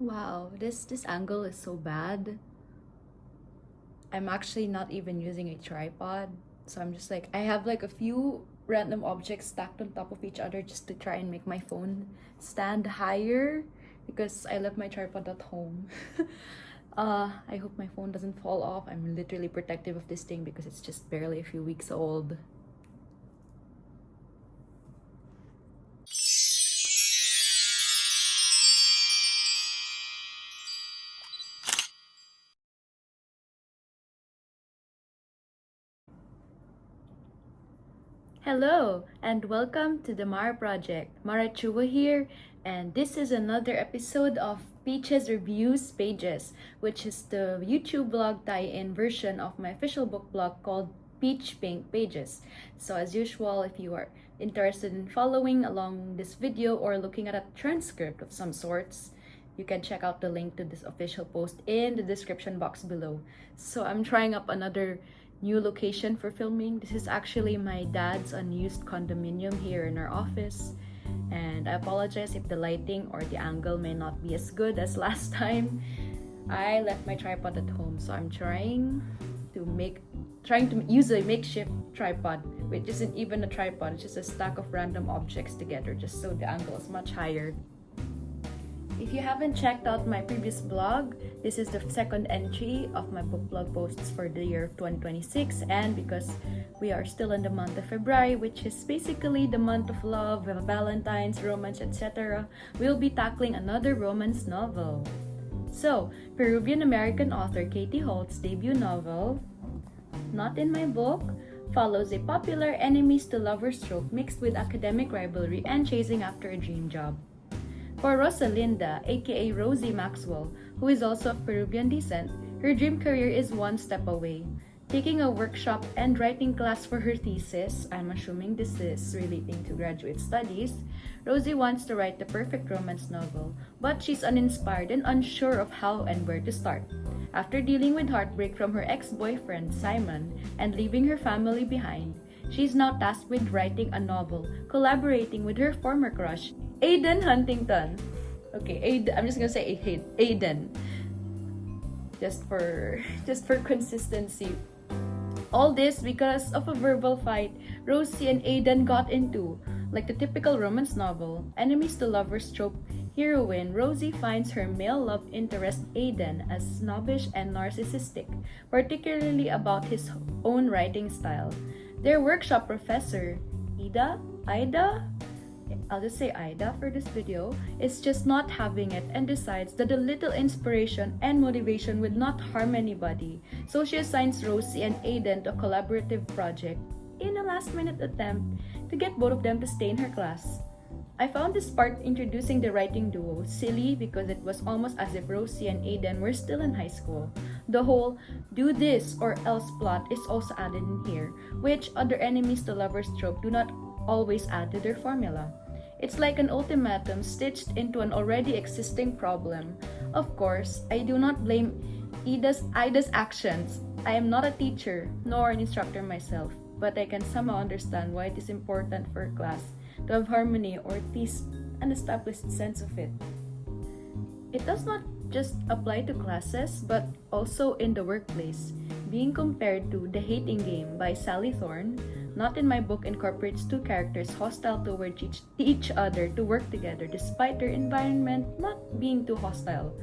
Wow, this angle is so bad. I'm actually not even using a tripod. So I'm just like I have like a few random objects stacked on top of each other just to try and make my phone stand higher because I left my tripod at home. I hope my phone doesn't fall off. I'm literally protective of this thing because it's just barely a few weeks old. Hello, and welcome to the Mara Project. Mara Chua here, and this is another episode of Peaches Reviews Pages, which is the YouTube blog tie-in version of my official book blog called Peach Pink Pages. So as usual, if you are interested in following along this video or looking at a transcript of some sorts, you can check out the link to this official post in the description box below. So I'm trying up another new location for filming. This is actually my dad's unused condominium here in our office. And I apologize if the lighting or the angle may not be as good as last time. I left my tripod at home, so I'm trying to use a makeshift tripod, which isn't even a tripod, it's just a stack of random objects together, just so the angle is much higher. If you haven't checked out my previous blog, this is the second entry of my book blog posts for the year of 2026, and because we are still in the month of February, which is basically the month of love, Valentine's, romance, etc., we'll be tackling another romance novel. So, Peruvian-American author Katie Holt's debut novel, Not in My Book, follows a popular enemies to lovers trope mixed with academic rivalry and chasing after a dream job. For Rosalinda, aka Rosie Maxwell, who is also of Peruvian descent, her dream career is one step away. Taking a workshop and writing class for her thesis, I'm assuming this is relating to graduate studies, Rosie wants to write the perfect romance novel, but she's uninspired and unsure of how and where to start. After dealing with heartbreak from her ex-boyfriend, Simon, and leaving her family behind, she's now tasked with writing a novel, collaborating with her former crush, Aiden Huntington. Okay, I'm just gonna say Aiden. Just for consistency. All this because of a verbal fight Rosie and Aiden got into. Like the typical romance novel, enemies to lovers trope heroine, Rosie finds her male love interest Aiden as snobbish and narcissistic, particularly about his own writing style. Their workshop professor, Ida, I'll just say Ida for this video, is just not having it and decides that a little inspiration and motivation would not harm anybody. So she assigns Rosie and Aiden to a collaborative project in a last-minute attempt to get both of them to stay in her class. I found this part introducing the writing duo silly because it was almost as if Rosie and Aiden were still in high school. The whole do this or else plot is also added in here, which other enemies to lovers trope do not always add to their formula. It's like an ultimatum stitched into an already existing problem. Of course, I do not blame Ida's actions. I am not a teacher nor an instructor myself, but I can somehow understand why it is important for a class to have harmony or at least an established sense of it. It does not just apply to classes, but also in the workplace. Being compared to The Hating Game by Sally Thorne, Not in My Book incorporates two characters hostile toward each other to work together despite their environment not being too hostile.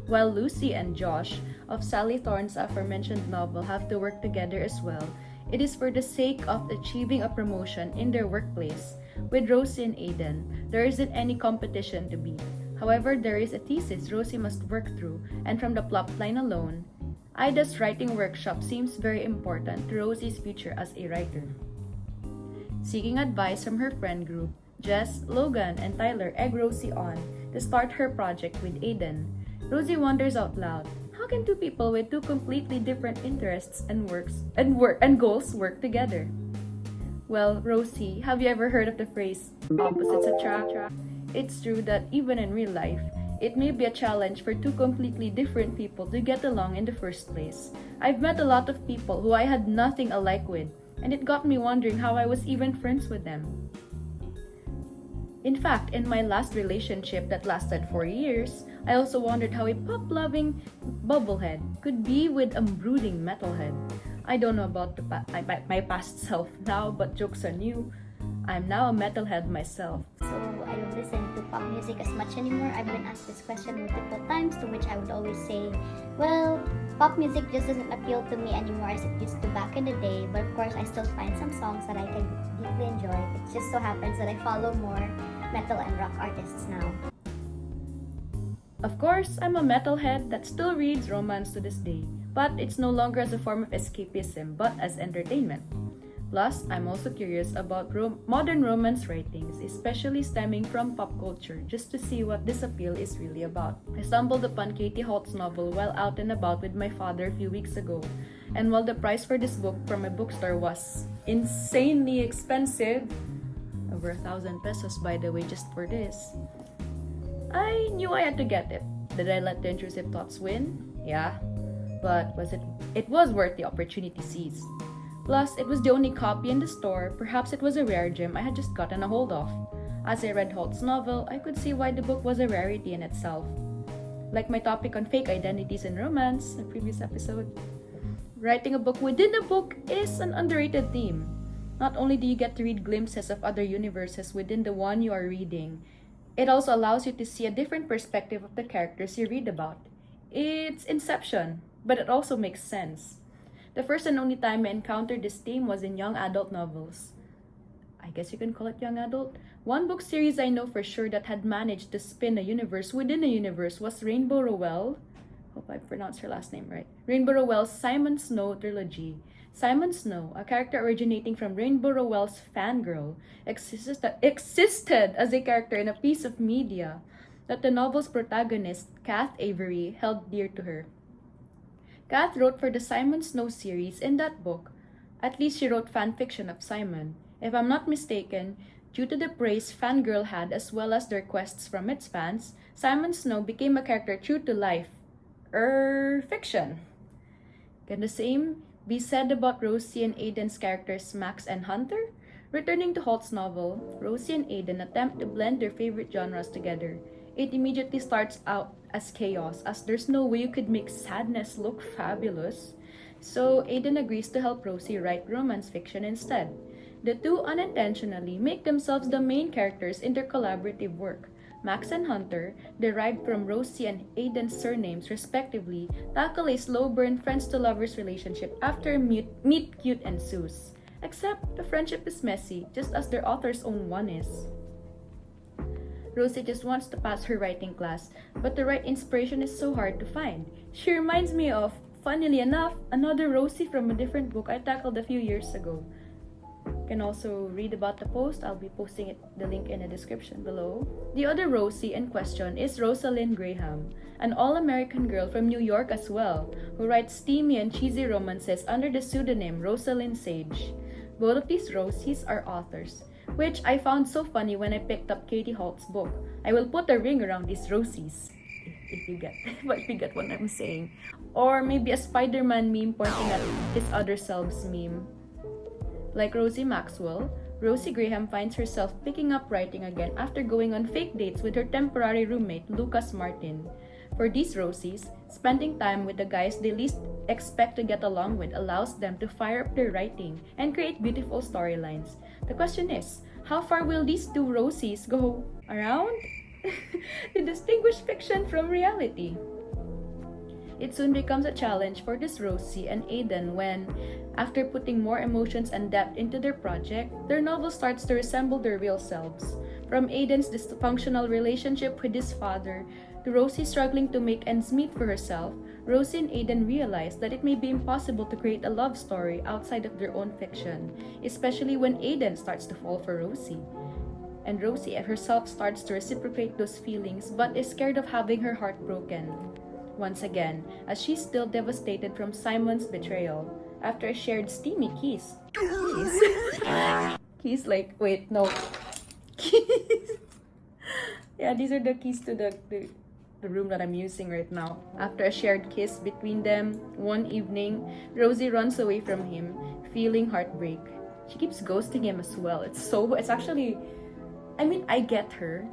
While Lucy and Josh of Sally Thorne's aforementioned novel have to work together as well, it is for the sake of achieving a promotion in their workplace. With Rosie and Aiden, there isn't any competition to beat. However, there is a thesis Rosie must work through, and from the plotline alone, Ida's writing workshop seems very important to Rosie's future as a writer. Seeking advice from her friend group, Jess, Logan, and Tyler egg Rosie on to start her project with Aiden. Rosie wonders out loud, how can two people with two completely different interests and goals work together? Well, Rosie, have you ever heard of the phrase opposites attract? It's true that even in real life, it may be a challenge for two completely different people to get along in the first place. I've met a lot of people who I had nothing alike with, and it got me wondering how I was even friends with them. In fact, in my last relationship that lasted 4 years, I also wondered how a pop-loving bubblehead could be with a brooding metalhead. I don't know about my past self now, but jokes on you. I'm now a metalhead myself. So I don't listen to pop music as much anymore. I've been asked this question multiple times, to which I would always say, well, pop music just doesn't appeal to me anymore as it used to back in the day. But of course, I still find some songs that I can deeply enjoy. It just so happens that I follow more metal and rock artists now. Of course, I'm a metalhead that still reads romance to this day, but it's no longer as a form of escapism, but as entertainment. Plus, I'm also curious about modern romance writings, especially stemming from pop culture, just to see what this appeal is really about. I stumbled upon Katie Holt's novel while out and about with my father a few weeks ago, and while the price for this book from a bookstore was insanely expensive, over 1,000 pesos by the way just for this, I knew I had to get it. Did I let the intrusive thoughts win? Yeah. But it was worth the opportunity seized. Plus, it was the only copy in the store. Perhaps it was a rare gem I had just gotten a hold of. As I read Holt's novel, I could see why the book was a rarity in itself. Like my topic on fake identities in romance, a previous episode. Writing a book within a book is an underrated theme. Not only do you get to read glimpses of other universes within the one you are reading, it also allows you to see a different perspective of the characters you read about. It's Inception, but it also makes sense. The first and only time I encountered this theme was in young adult novels. I guess you can call it young adult. One book series I know for sure that had managed to spin a universe within a universe was Rainbow Rowell. Hope I pronounced her last name right. Rainbow Rowell's Simon Snow trilogy. Simon Snow, a character originating from Rainbow Rowell's Fangirl, existed as a character in a piece of media that the novel's protagonist, Kath Avery, held dear to her. Kath wrote for the Simon Snow series in that book. At least she wrote fanfiction of Simon. If I'm not mistaken, due to the praise Fangirl had as well as the requests from its fans, Simon Snow became a character true to life. Fiction. Can the same be said about Rosie and Aiden's characters Max and Hunter? Returning to Holt's novel, Rosie and Aiden attempt to blend their favorite genres together. It immediately starts out as chaos, as there's no way you could make sadness look fabulous. So Aiden agrees to help Rosie write romance fiction instead. The two unintentionally make themselves the main characters in their collaborative work. Max and Hunter, derived from Rosie and Aiden's surnames respectively, tackle a slow-burn friends-to-lovers relationship after meet-cute ensues. Except the friendship is messy, just as their author's own one is. Rosie just wants to pass her writing class, but the right inspiration is so hard to find. She reminds me of, funnily enough, another Rosie from a different book I tackled a few years ago. You can also read about the post. I'll be posting the link in the description below. The other Rosie in question is Rosalind Graham, an all-American girl from New York as well, who writes steamy and cheesy romances under the pseudonym Rosalind Sage. Both of these Rosies are authors, which I found so funny when I picked up Katie Holt's book. I will put a ring around these Rosies, if you get what I'm saying. Or maybe a Spider-Man meme pointing at his other selves meme. Like Rosie Maxwell, Rosie Graham finds herself picking up writing again after going on fake dates with her temporary roommate, Lucas Martin. For these Rosies, spending time with the guys they least expect to get along with allows them to fire up their writing and create beautiful storylines. The question is, how far will these two Rosies go around to distinguish fiction from reality? It soon becomes a challenge for this Rosie and Aiden when, after putting more emotions and depth into their project, their novel starts to resemble their real selves. From Aiden's dysfunctional relationship with his father to Rosie struggling to make ends meet for herself, Rosie and Aiden realize that it may be impossible to create a love story outside of their own fiction, especially when Aiden starts to fall for Rosie. And Rosie herself starts to reciprocate those feelings but is scared of having her heart broken once again, as she's still devastated from Simon's betrayal after a shared steamy kiss. Keys like, wait, no. Keys. Yeah, these are the keys to the room that I'm using right now. After a shared kiss between them, one evening, Rosie runs away from him, feeling heartbreak. She keeps ghosting him as well. It's actually I mean, I get her.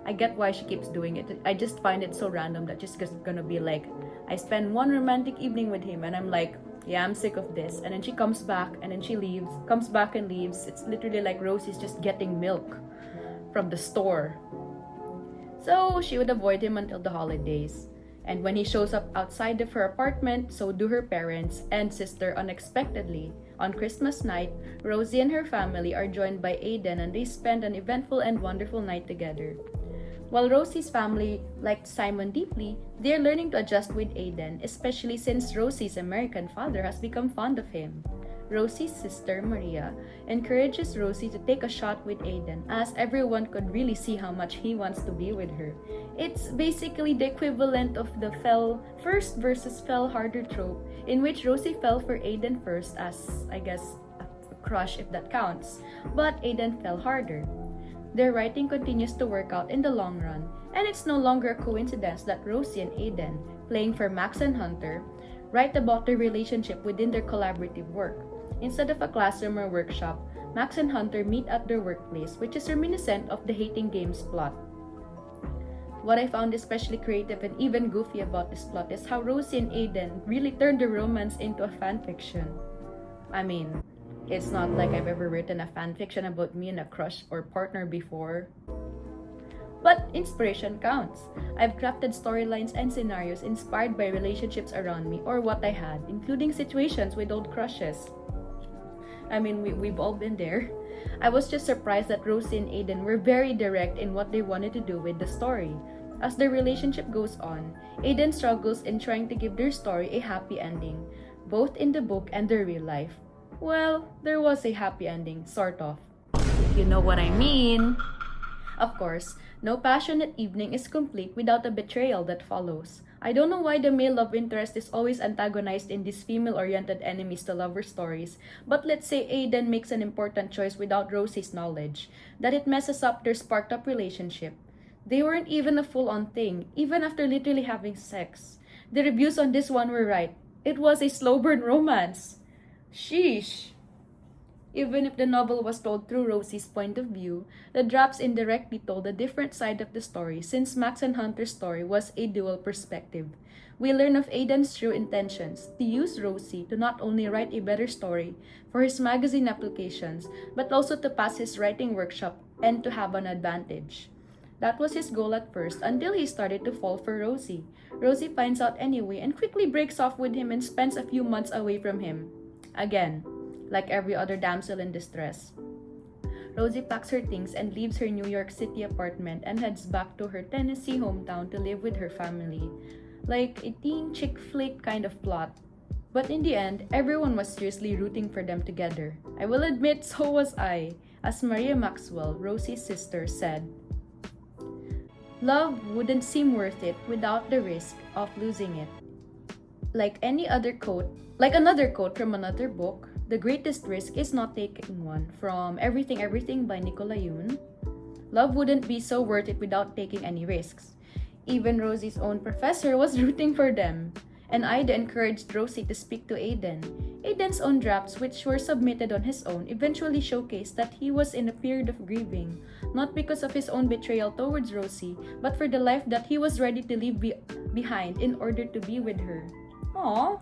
I get why she keeps doing it. I just find it so random that she's just gonna be like, I spend one romantic evening with him, and I'm like, yeah, I'm sick of this. And then she comes back, and then she leaves, comes back and leaves. It's literally like Rosie's just getting milk from the store. So she would avoid him until the holidays. And when he shows up outside of her apartment, so do her parents and sister unexpectedly. On Christmas night, Rosie and her family are joined by Aiden, and they spend an eventful and wonderful night together. While Rosie's family liked Simon deeply, they are learning to adjust with Aiden, especially since Rosie's American father has become fond of him. Rosie's sister, Maria, encourages Rosie to take a shot with Aiden, as everyone could really see how much he wants to be with her. It's basically the equivalent of the fell first versus fell harder trope, in which Rosie fell for Aiden first as, I guess, a crush if that counts, but Aiden fell harder. Their writing continues to work out in the long run, and it's no longer a coincidence that Rosie and Aiden, playing for Max and Hunter, write about their relationship within their collaborative work. Instead of a classroom or workshop, Max and Hunter meet at their workplace, which is reminiscent of the Hating Games plot. What I found especially creative and even goofy about this plot is how Rosie and Aiden really turned the romance into a fanfiction. I mean, it's not like I've ever written a fanfiction about me and a crush or partner before. But inspiration counts. I've crafted storylines and scenarios inspired by relationships around me or what I had, including situations with old crushes. I mean, we've all been there. I was just surprised that Rosie and Aiden were very direct in what they wanted to do with the story. As their relationship goes on, Aiden struggles in trying to give their story a happy ending, both in the book and their real life. Well, there was a happy ending, sort of. If you know what I mean. Of course, no passionate evening is complete without the betrayal that follows. I don't know why the male love interest is always antagonized in these female-oriented enemies to lover stories, but let's say Aiden makes an important choice without Rosie's knowledge, that it messes up their sparked-up relationship. They weren't even a full-on thing, even after literally having sex. The reviews on this one were right. It was a slow-burn romance. Sheesh. Even if the novel was told through Rosie's point of view, the drops indirectly told a different side of the story since Max and Hunter's story was a dual perspective. We learn of Aiden's true intentions to use Rosie to not only write a better story for his magazine applications, but also to pass his writing workshop and to have an advantage. That was his goal at first until he started to fall for Rosie. Rosie finds out anyway and quickly breaks off with him and spends a few months away from him. Again, like every other damsel in distress. Rosie packs her things and leaves her New York City apartment and heads back to her Tennessee hometown to live with her family. Like a teen chick flick kind of plot. But in the end, everyone was seriously rooting for them together. I will admit, so was I. As Maria Maxwell, Rosie's sister, said, "Love wouldn't seem worth it without the risk of losing it." Like another quote from another book, the greatest risk is not taking one, from Everything by Nicola Yoon. Love wouldn't be so worth it without taking any risks. Even Rosie's own professor was rooting for them. And Ida encouraged Rosie to speak to Aiden. Aiden's own drafts, which were submitted on his own, eventually showcased that he was in a period of grieving, not because of his own betrayal towards Rosie, but for the life that he was ready to leave behind in order to be with her. Aww.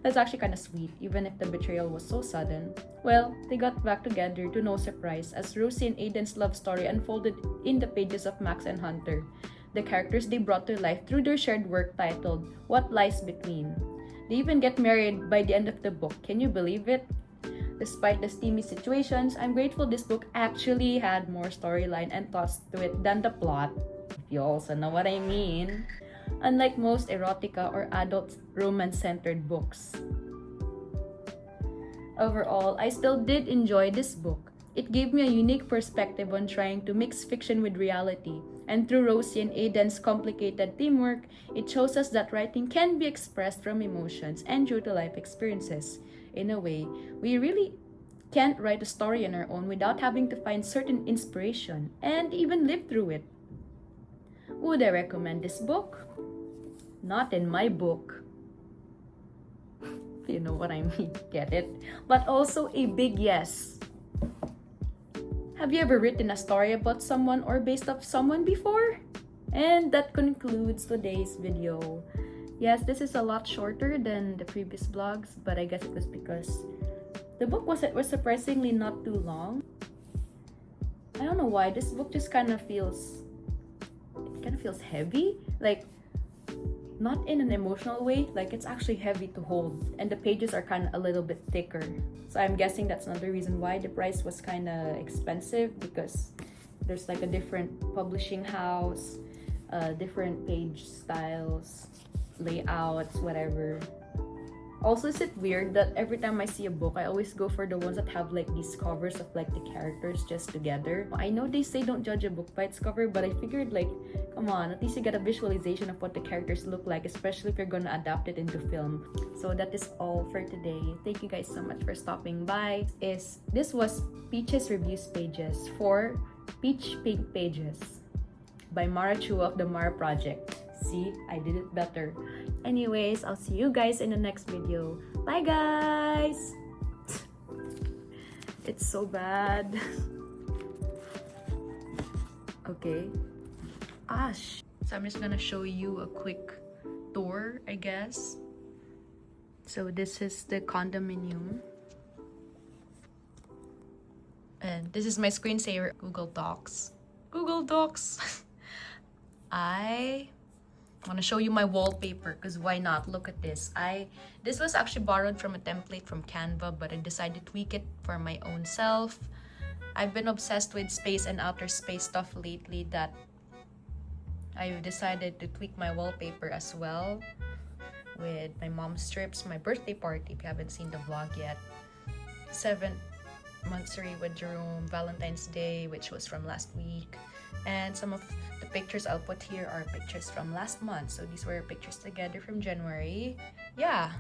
That's actually kind of sweet, even if the betrayal was so sudden. Well, they got back together to no surprise as Rosie and Aiden's love story unfolded in the pages of Max and Hunter, the characters they brought to life through their shared work titled What Lies Between. They even get married by the end of the book. Can you believe it? Despite the steamy situations, I'm grateful this book actually had more storyline and thoughts to it than the plot, if you also know what I mean. Unlike most erotica or adult romance-centered books. Overall, I still did enjoy this book. It gave me a unique perspective on trying to mix fiction with reality, and through Rosie and Aiden's complicated teamwork, it shows us that writing can be expressed from emotions and true-to-life experiences. In a way, we really can't write a story on our own without having to find certain inspiration and even live through it. Would I recommend this book? Not in my book. You know what I mean, get it? But also a big yes. Have you ever written a story about someone or based off someone before? And that concludes today's video. Yes, this is a lot shorter than the previous vlogs, but I guess it was because the book was surprisingly not too long. I don't know why, this book just kind of feels heavy, like not in an emotional way, like it's actually heavy to hold, and the pages are kind of a little bit thicker. So I'm guessing that's another reason why the price was kind of expensive, because there's like a different publishing house, different page styles, layouts, whatever. Also, is it weird that every time I see a book, I always go for the ones that have like these covers of like the characters just together? I know they say don't judge a book by its cover, but I figured like, come on, at least you get a visualization of what the characters look like, especially if you're gonna adapt it into film. So that is all for today. Thank you guys so much for stopping by. This was Peach's Reviews Pages for Peach Pink Pages by Mara Chua of the Mara Project. See, I did it better. Anyways, I'll see you guys in the next video. Bye, guys! It's so bad. Okay. So I'm just gonna show you a quick tour, I guess. So this is the condominium. And this is my screensaver, Google Docs. Google Docs! I want to show you my wallpaper, because why not? Look at this. This was actually borrowed from a template from Canva, but I decided to tweak it for my own self. I've been obsessed with space and outer space stuff lately that I've decided to tweak my wallpaper as well with my mom's strips, my birthday party, if you haven't seen the vlog yet, 7th monthsary with Jerome, Valentine's Day, which was from last week, and some of the pictures I'll put here are pictures from last month. So these were pictures together from January. Yeah,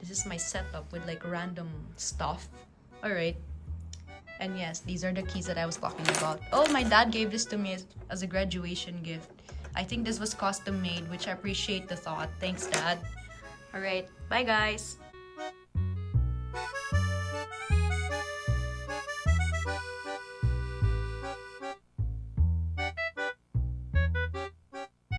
this is my setup with like random stuff. All right. And yes, these are the keys that I was talking about. Oh, my dad gave this to me as a graduation gift. I think this was custom made, which I appreciate the thought. Thanks, Dad. All right, bye guys.